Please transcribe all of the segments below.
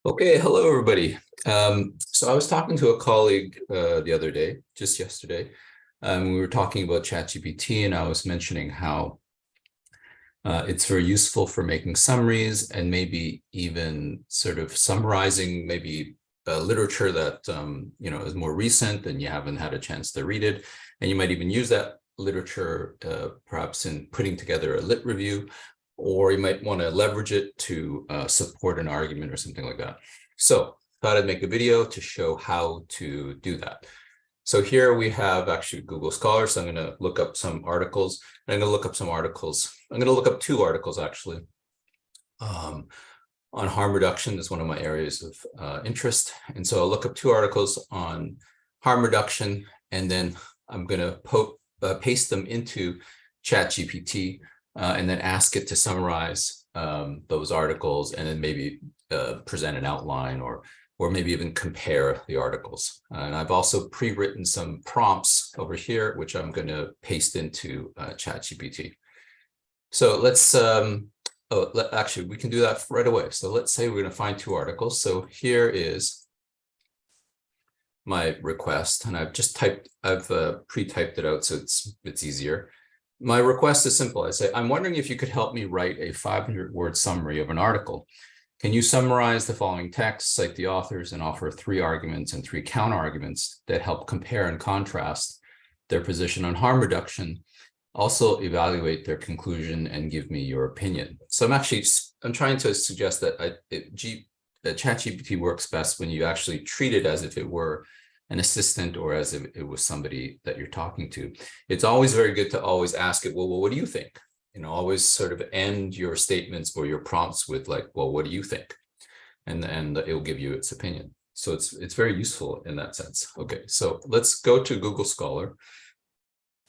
Okay, hello everybody. So I was talking to a colleague the other day, just yesterday. We were talking about Chat GPT, and I was mentioning how it's very useful for making summaries and maybe even sort of summarizing maybe literature that is more recent and you haven't had a chance to read it, and you might even use that literature perhaps in putting together a lit review, or you might want to leverage it to support an argument or something like that. So I thought I'd make a video to show how to do that. So here we have actually Google Scholar. So I'm going to look up some articles. I'm going to look up some articles. I'm going to look up two articles actually. On harm reduction is one of my areas of interest. And so I'll look up two articles on harm reduction, and then I'm going to paste them into Chat GPT and then ask it to summarize those articles, and then maybe present an outline or maybe even compare the articles. And I've also pre-written some prompts over here, which I'm going to paste into Chat GPT. So let's, actually, we can do that right away. So let's say we're going to find two articles. So here is my request, and I've pre-typed it out so it's easier. My request is simple. I say, I'm wondering if you could help me write a 500-word summary of an article. Can you summarize the following text, cite the authors, and offer 3 arguments and 3 counter-arguments that help compare and contrast their position on harm reduction? Also evaluate their conclusion and give me your opinion. So I'm trying to suggest that ChatGPT works best when you actually treat it as if it were an assistant or as if it was somebody that you're talking to. It's always very good to always ask it, well, what do you think? Always sort of end your statements or your prompts with like, well, what do you think? And it will give you its opinion. So it's very useful in that sense. Okay, so let's go to Google Scholar.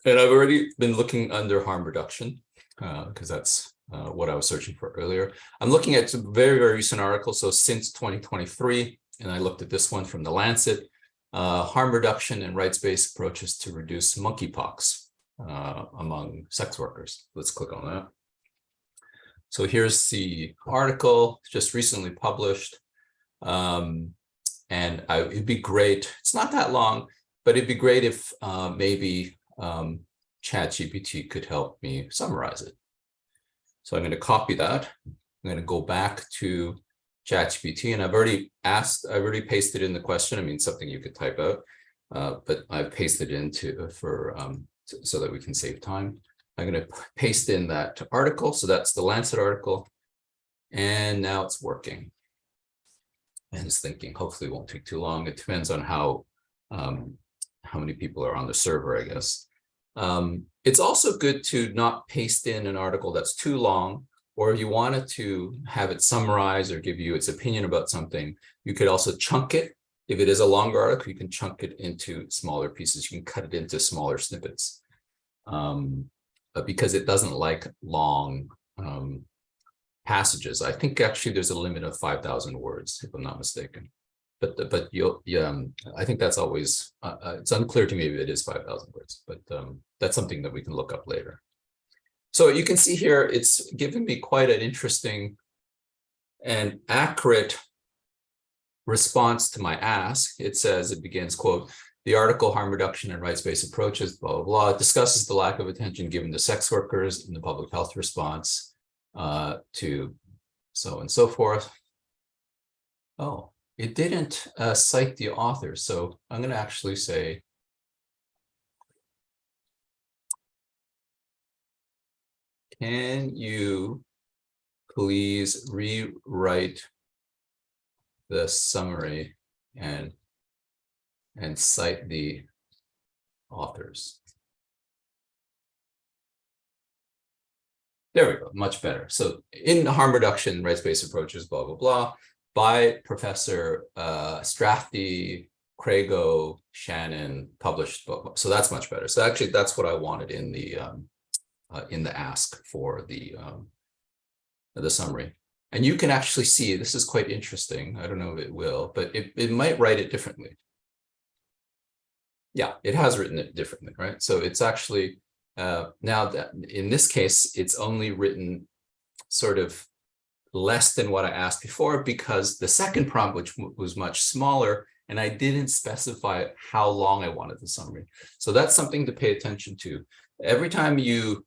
And I've already been looking under harm reduction because that's what I was searching for earlier. I'm looking at some very, very recent articles. So since 2023, and I looked at this one from The Lancet, harm reduction and rights-based approaches to reduce monkeypox among sex workers. Let's click on that. So here's the article, just recently published. And it'd be great, it's not that long, but it'd be great if maybe ChatGPT could help me summarize it. So I'm going to copy that. I'm going to go back to ChatGPT, and I've already pasted in the question. I mean, something you could type out, but I've pasted into so that we can save time. I'm going to paste in that article. So that's the Lancet article. And now it's working. And it's thinking, hopefully it won't take too long. It depends on how many people are on the server, I guess. It's also good to not paste in an article that's too long, or if you wanted to have it summarize or give you its opinion about something, you could also chunk it. If it is a longer article, you can chunk it into smaller pieces. You can cut it into smaller snippets because it doesn't like long passages. I think actually there's a limit of 5,000 words, if I'm not mistaken. But I think that's always, it's unclear to me if it is 5,000 words, but that's something that we can look up later. So you can see here, it's given me quite an interesting and accurate response to my ask. It says, it begins, quote, the article harm reduction and rights-based approaches, blah, blah, blah, discusses the lack of attention given to sex workers in the public health response to so and so forth. Oh, it didn't cite the author. So I'm going to actually say, can you please rewrite the summary and cite the authors? There we go, much better. So in harm reduction, rights-based approaches, blah, blah, blah, by Professor Strathty, Crago, Shannon, published book. So that's much better. So actually, that's what I wanted in the ask for the summary. And you can actually see, this is quite interesting. I don't know if it will, but it might write it differently. Yeah, it has written it differently, right? So it's actually, now that in this case, it's only written sort of less than what I asked before because the second prompt, which was much smaller, and I didn't specify how long I wanted the summary. So that's something to pay attention to. Every time you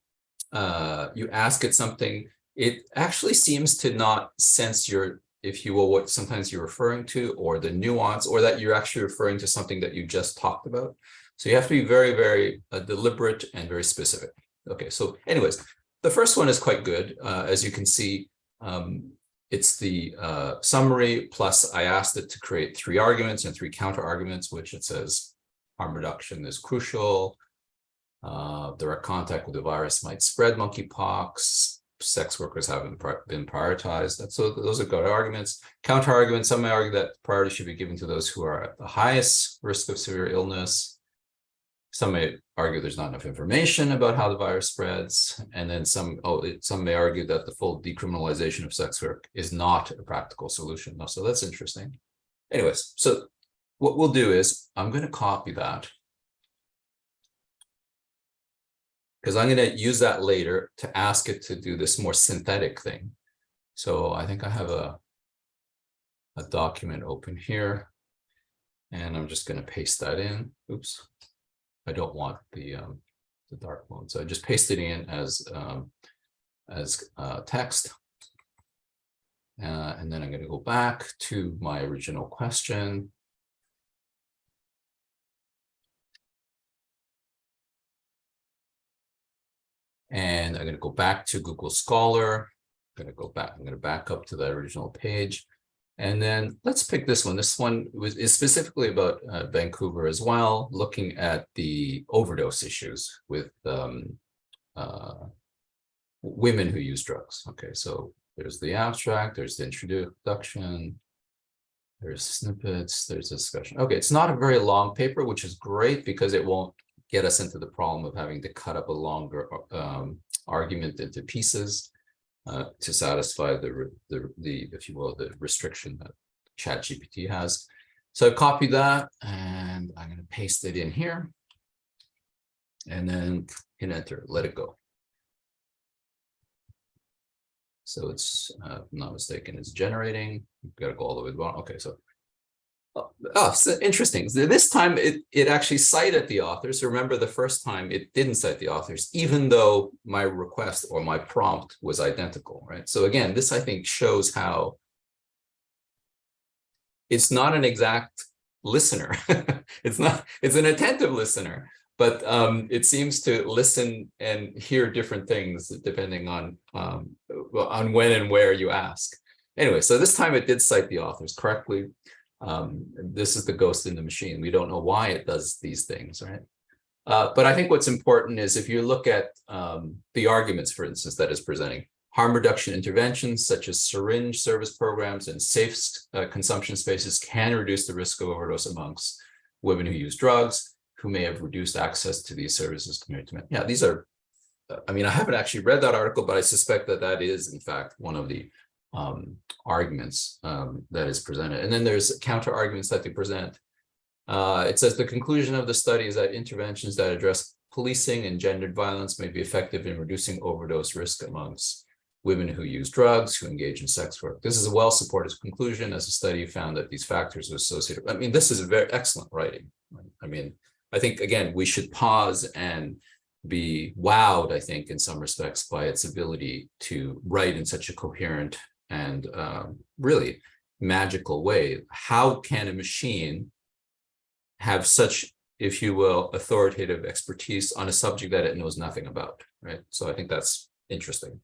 ask it something, it actually seems to not sense your, if you will, what sometimes you're referring to, or the nuance, or that you're actually referring to something that you just talked about. So you have to be very, very deliberate and very specific. Okay, so anyways, the first one is quite good. As you can see, it's the summary, plus I asked it to create 3 arguments and 3 counter arguments, which it says harm reduction is crucial. Direct contact with the virus might spread monkeypox. Sex workers haven't been prioritized. So those are good arguments. Counter arguments, some may argue that priority should be given to those who are at the highest risk of severe illness. Some may argue there's not enough information about how the virus spreads. And then some may argue that the full decriminalization of sex work is not a practical solution. So that's interesting. Anyways, so what we'll do is I'm going to copy that, because I'm going to use that later to ask it to do this more synthetic thing. So I think I have a document open here, and I'm just going to paste that in. Oops, I don't want the dark mode, so I just pasted in as text, and then I'm going to go back to my original question. And I'm going to go back to Google Scholar. I'm going to back up to the original page. And then let's pick this one. This one is specifically about Vancouver as well, looking at the overdose issues with women who use drugs. Okay, so there's the abstract, there's the introduction, there's snippets, there's discussion. Okay, it's not a very long paper, which is great because it won't get us into the problem of having to cut up a longer argument into pieces to satisfy the if you will, the restriction that Chat GPT has. So I copied that and I'm going to paste it in here, and then hit enter, let it go. So it's, if I'm not mistaken, it's generating. We've got to go all the way to the bottom. Okay, so so interesting. This time it actually cited the authors. Remember, the first time it didn't cite the authors, even though my request or my prompt was identical, right? So again, this I think shows how it's not an exact listener. It's an attentive listener, but it seems to listen and hear different things depending on when and where you ask. Anyway, so this time it did cite the authors correctly. This is the ghost in the machine. We don't know why it does these things, right? But I think what's important is if you look at the arguments, for instance, that is presenting, harm reduction interventions such as syringe service programs and safe consumption spaces can reduce the risk of overdose amongst women who use drugs, who may have reduced access to these services compared to men. Yeah, these are, I mean, I haven't actually read that article, but I suspect that that is, in fact, one of the arguments that is presented. And then there's counter arguments that they present. It says the conclusion of the study is that interventions that address policing and gendered violence may be effective in reducing overdose risk amongst women who use drugs, who engage in sex work. This is a well-supported conclusion, as the study found that these factors are associated. I mean, this is a very excellent writing. I mean, I think, again, we should pause and be wowed, I think, in some respects, by its ability to write in such a coherent and really magical way. How can a machine have such, if you will, authoritative expertise on a subject that it knows nothing about, right? So I think that's interesting.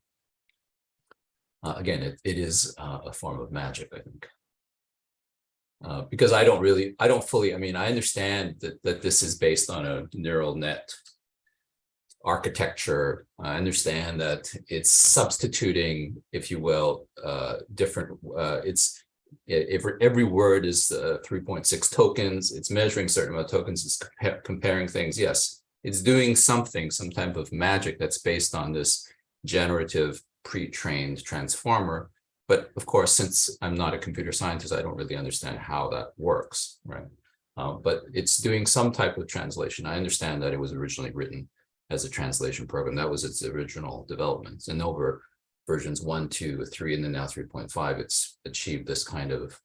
Again, it is a form of magic, I think. Because I don't fully, I mean, I understand that this is based on a neural net architecture. I understand that it's substituting, if you will, different, every word is 3.6 tokens. It's measuring a certain amount of tokens. It's comparing things. Yes, it's doing something, some type of magic that's based on this generative pre-trained transformer. But of course, since I'm not a computer scientist, I don't really understand how that works, right? But it's doing some type of translation. I understand that it was originally written as a translation program. That was its original development. And over versions 1, 2, 3, and then now 3.5, it's achieved this kind of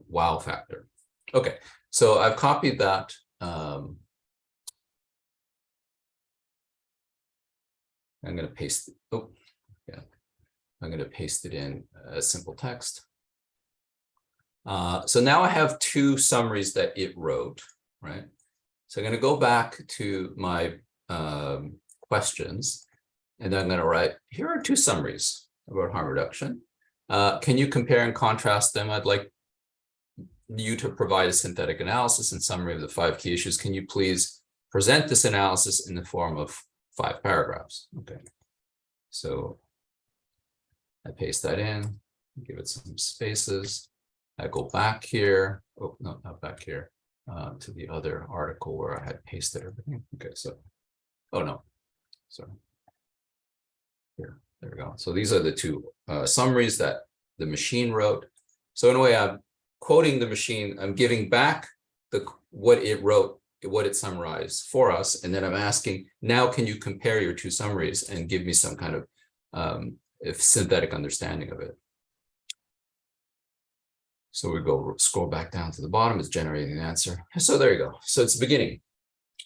wow factor. Okay, so I've copied that. I'm going to paste it. Oh, yeah. I'm going to paste it in as simple text. So now I have two summaries that it wrote, right? So I'm going to go back to my questions, and then I'm going to write, here are two summaries about harm reduction. Can you compare and contrast them? I'd like you to provide a synthetic analysis and summary of the 5 key issues. Can you please present this analysis in the form of 5 paragraphs? Okay. So I paste that in, give it some spaces. I go back here. Oh, no, not back here. To the other article where I had pasted everything. Okay, so, oh no, sorry. Here, there we go. So these are the two summaries that the machine wrote. So in a way, I'm quoting the machine. I'm giving back what it wrote, what it summarized for us, and then I'm asking, now can you compare your two summaries and give me some kind of synthetic understanding of it? So we go scroll back down to the bottom, it's generating the answer. So there you go. So it's beginning.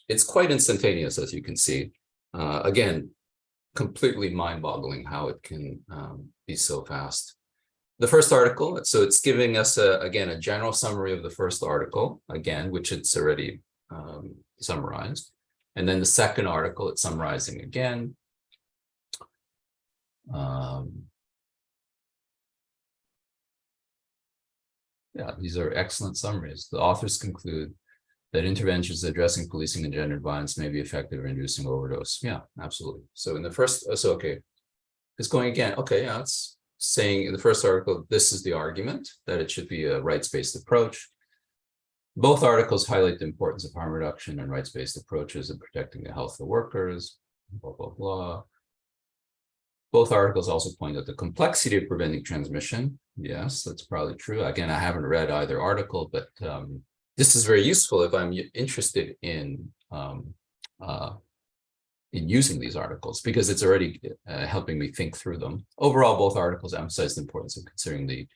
It's quite instantaneous, as you can see. Again, completely mind-boggling how it can be so fast. The first article, so it's giving us, again, a general summary of the first article, again, which it's already summarized. And then the second article, it's summarizing again. Yeah, these are excellent summaries. The authors conclude that interventions addressing policing and gendered violence may be effective in reducing overdose. Yeah, absolutely. So in the first, so okay, it's going again. Okay, yeah, it's saying in the first article, this is the argument that it should be a rights-based approach. Both articles highlight the importance of harm reduction and rights-based approaches in protecting the health of workers, blah, blah, blah. Both articles also point out the complexity of preventing transmission. Yes, that's probably true. Again, I haven't read either article, but this is very useful if I'm interested in using these articles, because it's already helping me think through them. Overall, both articles emphasize the importance of considering the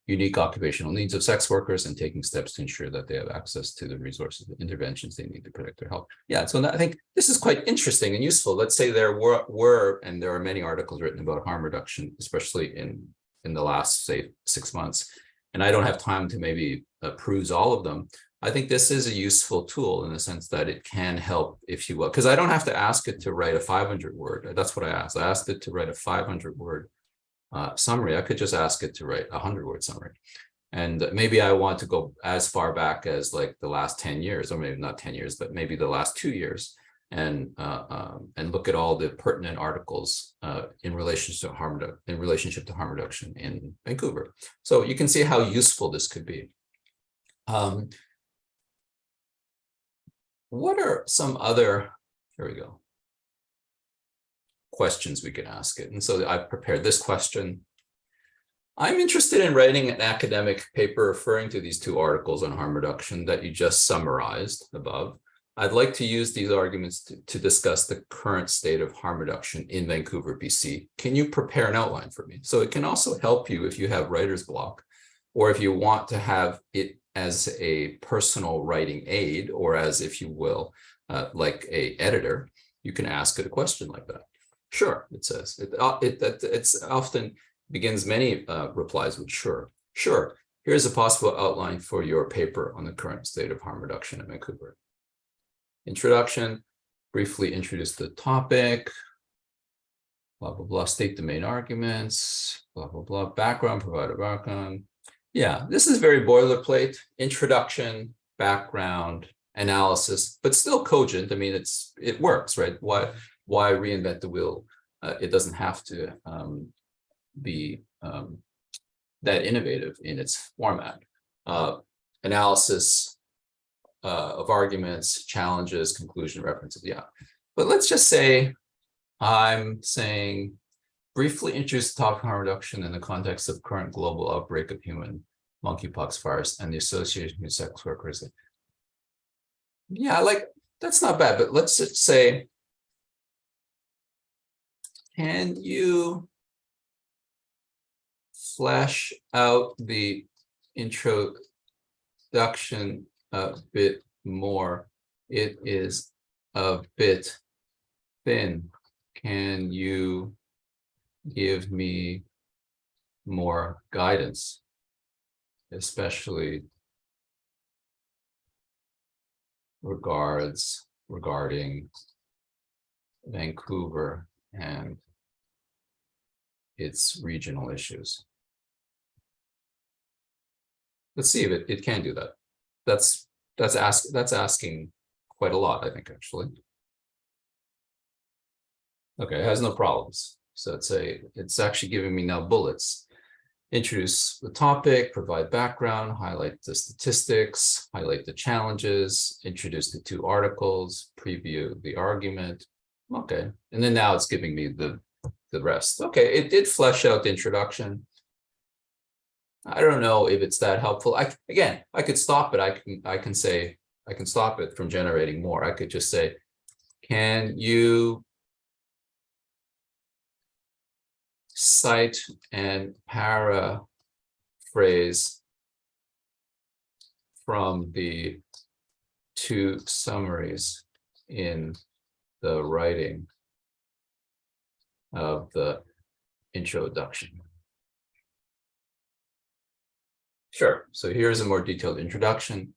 unique occupational needs of sex workers and taking steps to ensure that they have access to the resources and interventions they need to protect their health. Yeah, so I think this is quite interesting and useful. Let's say there were and there are many articles written about harm reduction, especially in the last, say, 6 months, and I don't have time to maybe peruse all of them. I think this is a useful tool in the sense that it can help, if you will, because I don't have to ask it to write a 500 word. That's what I asked. I asked it to write a 500 word summary. I could just ask it to write a 100-word summary. And maybe I want to go as far back as like the last 10 years, or maybe not 10 years, but maybe the last 2 years, and look at all the pertinent articles in relationship to harm reduction in Vancouver. So you can see how useful this could be. What are some other, here we go, questions we can ask it? And so I've prepared this question. I'm interested in writing an academic paper referring to these two articles on harm reduction that you just summarized above. I'd like to use these arguments to discuss the current state of harm reduction in Vancouver, BC. Can you prepare an outline for me? So it can also help you if you have writer's block, or if you want to have it as a personal writing aid, or as, if you will, like a editor, you can ask it a question like that. Sure, it says. It's often begins many replies with sure. Sure, here's a possible outline for your paper on the current state of harm reduction in Vancouver. Introduction, briefly introduce the topic, blah, blah, blah, state the main arguments, blah, blah, blah, background, provide a background. Yeah, this is very boilerplate, introduction, background, analysis, but still cogent. I mean, it works, right? Why reinvent the wheel? It doesn't have to be that innovative in its format. Analysis of arguments, challenges, conclusion, references, yeah. But let's just say I'm saying, briefly introduce the topic of harm reduction in the context of current global outbreak of human monkeypox virus and the association with sex workers. Yeah, like, that's not bad, but let's just say, can you flesh out the introduction a bit more? It is a bit thin. Can you give me more guidance, especially regarding Vancouver and its regional issues? Let's see if it can do that. That's asking quite a lot, I think, actually. Okay, it has no problems. So it's actually giving me now bullets. Introduce the topic, provide background, highlight the statistics, highlight the challenges, introduce the 2 articles, preview the argument. Okay, and then now it's giving me the rest. Okay, it did flesh out the introduction. I don't know if it's that helpful. I could stop it. I can stop it from generating more. I could just say, can you cite and paraphrase from the 2 summaries in the writing of the introduction? Sure. So here's a more detailed introduction.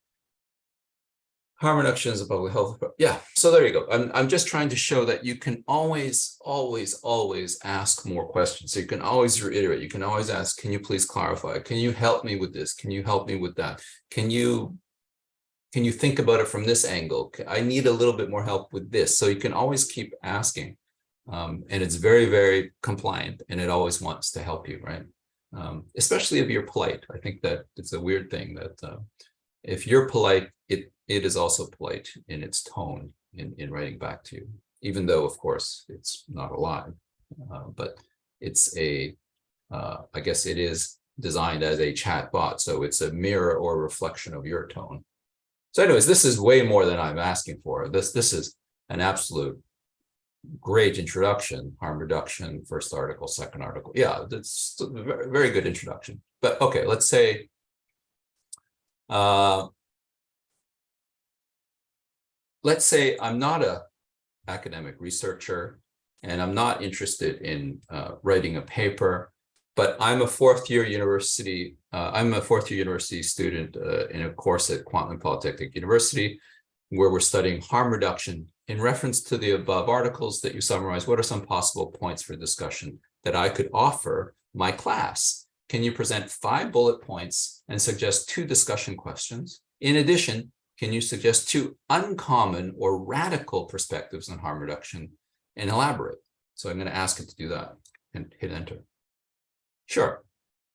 Harm reduction is a public health. Yeah. So there you go. I'm just trying to show that you can always ask more questions. So you can always reiterate. You can always ask, can you please clarify? Can you help me with this? Can you help me with that? Can you think about it from this angle? I need a little bit more help with this. So you can always keep asking. And it's very, very compliant, and it always wants to help you, right? Especially if you're polite. I think that it's a weird thing that if you're polite, it is also polite in its tone in writing back to you, even though, of course, it's not alive. But it's I guess it is designed as a chat bot, so it's a mirror or reflection of your tone. So anyways, this is way more than I'm asking for. This is an absolute great introduction. Harm reduction, first article, second article. Yeah, that's a very, very good introduction. But okay, let's say I'm not an academic researcher and I'm not interested in writing a paper, but I'm a fourth-year university student in a course at Kwantlen Polytechnic University, where we're studying harm reduction. In reference to the above articles that you summarized, what are some possible points for discussion that I could offer my class? Can you present 5 bullet points and suggest 2 discussion questions? In addition, can you suggest 2 uncommon or radical perspectives on harm reduction and elaborate? So I'm going to ask it to do that and hit enter. Sure.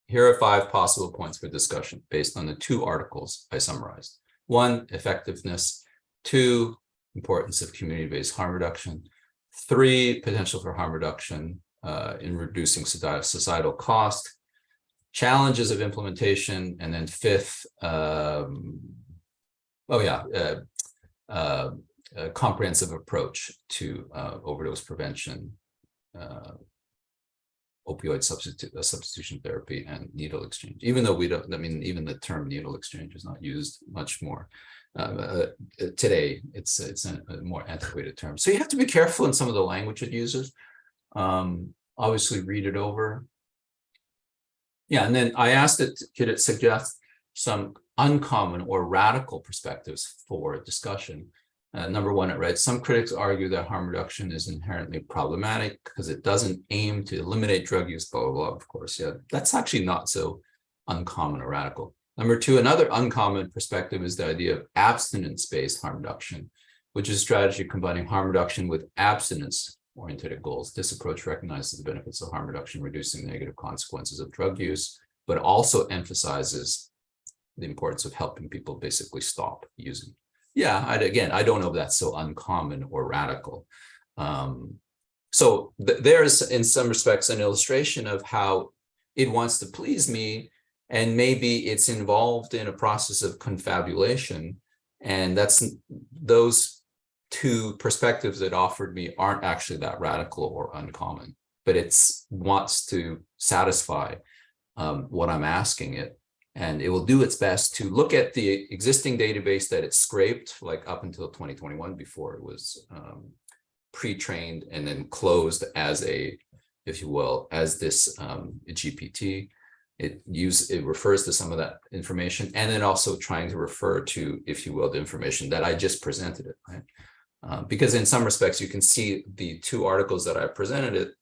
Here are 5 possible points for discussion based on the 2 articles I summarized. 1, effectiveness. 2, importance of community-based harm reduction. 3, potential for harm reduction in reducing societal cost. Challenges of implementation. And then 5th, a comprehensive approach to overdose prevention, opioid substitution therapy, and needle exchange. Even though we don't, I mean, even the term needle exchange is not used much more today. It's a more antiquated term. So you have to be careful in some of the language it uses. Obviously, read it over. Yeah, and then I asked it, could it suggest some uncommon or radical perspectives for discussion? Number 1, it read, some critics argue that harm reduction is inherently problematic because it doesn't aim to eliminate drug use, blah, blah, blah. Of course, yeah, that's actually not so uncommon or radical. Number 2, another uncommon perspective is the idea of abstinence-based harm reduction, which is a strategy combining harm reduction with abstinence-oriented goals. This approach recognizes the benefits of harm reduction, reducing the negative consequences of drug use, but also emphasizes the importance of helping people basically stop using. Yeah, I don't know if that's so uncommon or radical. So there's, in some respects, an illustration of how it wants to please me, and maybe it's involved in a process of confabulation, and those 2 perspectives it offered me aren't actually that radical or uncommon, but it wants to satisfy what I'm asking it. And it will do its best to look at the existing database that it scraped, like up until 2021, before it was pre-trained and then closed as a, if you will, as this GPT. It refers to some of that information, and then also trying to refer to, if you will, the information that I just presented it, right? Because in some respects, you can see the two articles that I presented it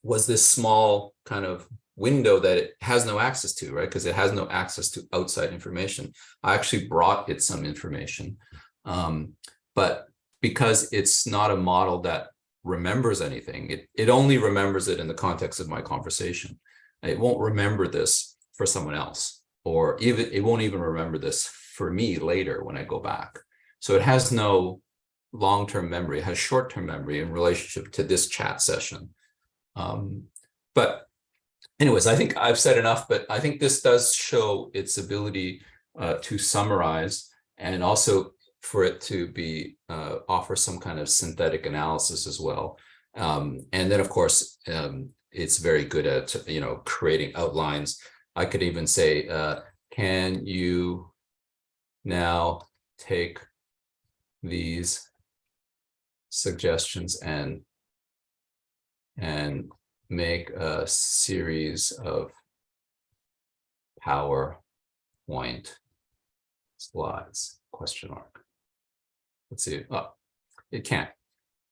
was this small kind of window that it has no access to, right? Because it has no access to outside information. I actually brought it some information, but because it's not a model that remembers anything, it only remembers it in the context of my conversation. It won't remember this for someone else, or even it won't even remember this for me later when I go back. So it has no long-term memory. It has short-term memory in relationship to this chat session. But anyways, I think I've said enough, but I think this does show its ability to summarize, and also for it to be offer some kind of synthetic analysis as well. And then, of course, it's very good at, creating outlines. I could even say, can you now take these suggestions and make a series of PowerPoint slides, ? Let's see. Oh, it can't,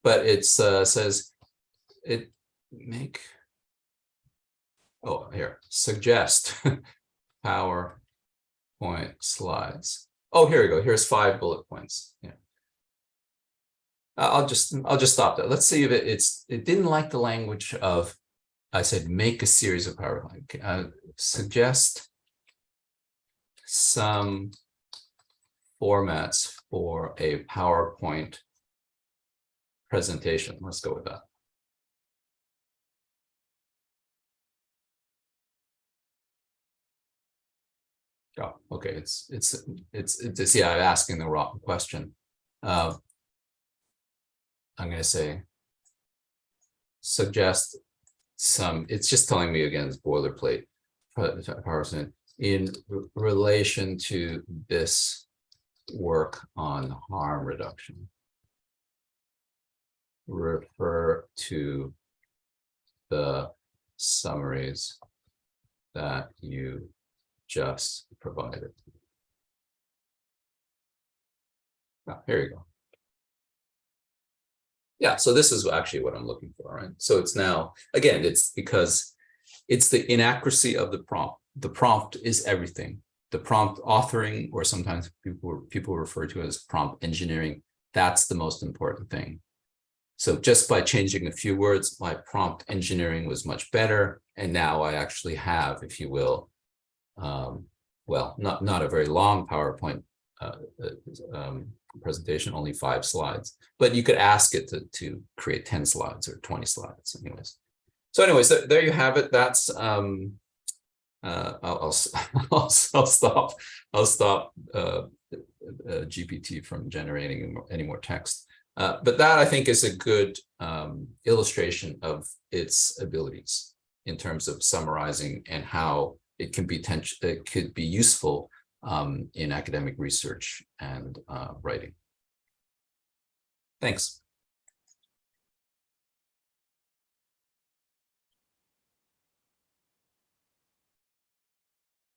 but it says it make, oh, here, suggest PowerPoint slides. Oh, here we go. Here's 5 bullet points. Yeah. I'll just stop there. Let's see if it didn't like the language of, I said, make a series of PowerPoint. Suggest some formats for a PowerPoint presentation. Let's go with that. Oh, okay. It's yeah, I'm asking the wrong question. I'm going to say suggest some. It's just telling me again, it's boilerplate PowerPoint in relation to this work on harm reduction. Refer to the summaries that you just provided. Oh, here you go. Yeah, so this is actually what I'm looking for, right? So it's now, again, it's because it's the inaccuracy of the prompt. The prompt is everything. The prompt authoring, or sometimes people refer to it as prompt engineering, that's the most important thing. So just by changing a few words, my prompt engineering was much better. And now I actually have, if you will, well, not a very long PowerPoint presentation, only 5 slides, but you could ask it to create 10 slides or 20 slides anyways. So anyways, there you have it. That's I'll stop GPT from generating any more text. But that, I think, is a good illustration of its abilities in terms of summarizing and how it can be could be useful in academic research and writing. Thanks.